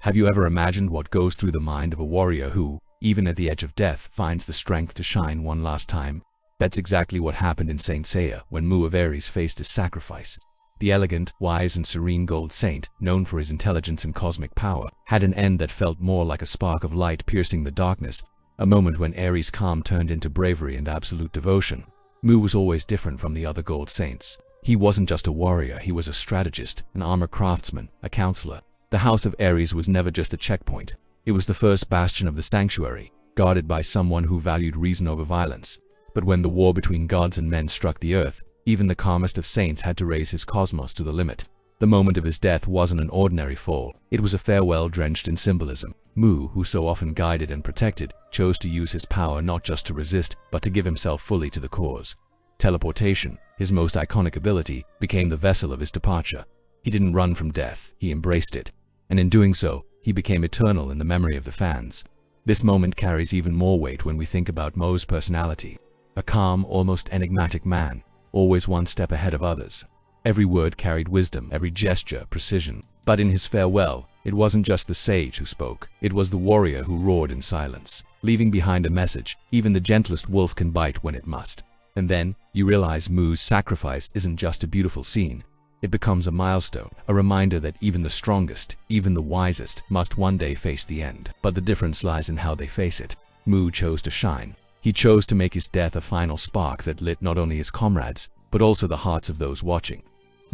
Have you ever imagined what goes through the mind of a warrior who, even at the edge of death, finds the strength to shine one last time? That's exactly what happened in Saint Seiya when Mu of Aries faced his sacrifice. The elegant, wise and serene gold saint, known for his intelligence and cosmic power, had an end that felt more like a spark of light piercing the darkness, a moment when Aries' calm turned into bravery and absolute devotion. Mu was always different from the other gold saints. He wasn't just a warrior, he was a strategist, an armor craftsman, a counselor. The House of Aries was never just a checkpoint. It was the first bastion of the sanctuary, guarded by someone who valued reason over violence. But when the war between gods and men struck the earth, even the calmest of saints had to raise his cosmos to the limit. The moment of his death wasn't an ordinary fall. It was a farewell drenched in symbolism. Mu, who so often guided and protected, chose to use his power not just to resist, but to give himself fully to the cause. Teleportation, his most iconic ability, became the vessel of his departure. He didn't run from death, he embraced it. And in doing so, he became eternal in the memory of the fans. This moment carries even more weight when we think about Mu's personality. A calm, almost enigmatic man, always one step ahead of others. Every word carried wisdom, every gesture precision. But in his farewell, it wasn't just the sage who spoke, it was the warrior who roared in silence, leaving behind a message. Even the gentlest wolf can bite when it must. And then, you realize Mu's sacrifice isn't just a beautiful scene. It becomes a milestone, a reminder that even the strongest, even the wisest, must one day face the end. But the difference lies in how they face it. Mu chose to shine. He chose to make his death a final spark that lit not only his comrades, but also the hearts of those watching.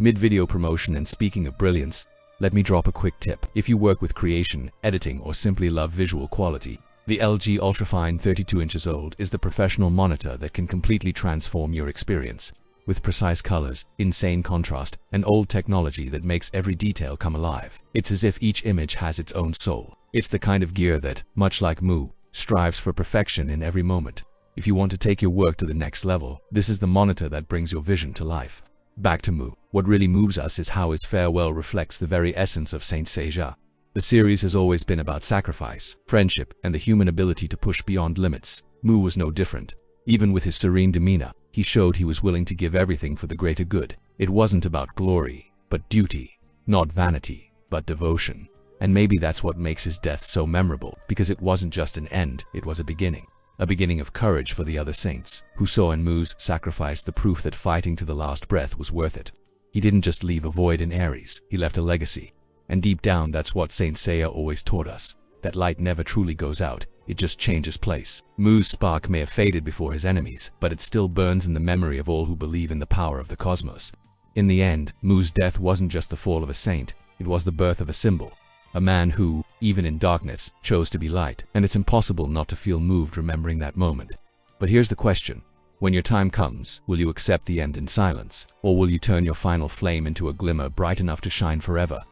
Mid-video promotion, and speaking of brilliance, let me drop a quick tip. If you work with creation, editing, or simply love visual quality, the LG Ultrafine 32 inches old is the professional monitor that can completely transform your experience. With precise colors, insane contrast, and old technology that makes every detail come alive. It's as if each image has its own soul. It's the kind of gear that, much like Mu, strives for perfection in every moment. If you want to take your work to the next level, this is the monitor that brings your vision to life. Back to Mu. What really moves us is how his farewell reflects the very essence of Saint Seiya. The series has always been about sacrifice, friendship, and the human ability to push beyond limits. Mu was no different. Even with his serene demeanor, he showed he was willing to give everything for the greater good. It wasn't about glory, but duty. Not vanity, but devotion. And maybe that's what makes his death so memorable, because it wasn't just an end, it was a beginning. A beginning of courage for the other saints, who saw in Mu's sacrifice the proof that fighting to the last breath was worth it. He didn't just leave a void in Aries, he left a legacy. And deep down, that's what Saint Seiya always taught us. That light never truly goes out, it just changes place. Mu's spark may have faded before his enemies, but it still burns in the memory of all who believe in the power of the cosmos. In the end, Mu's death wasn't just the fall of a saint, it was the birth of a symbol. A man who, even in darkness, chose to be light, and it's impossible not to feel moved remembering that moment. But here's the question. When your time comes, will you accept the end in silence, or will you turn your final flame into a glimmer bright enough to shine forever?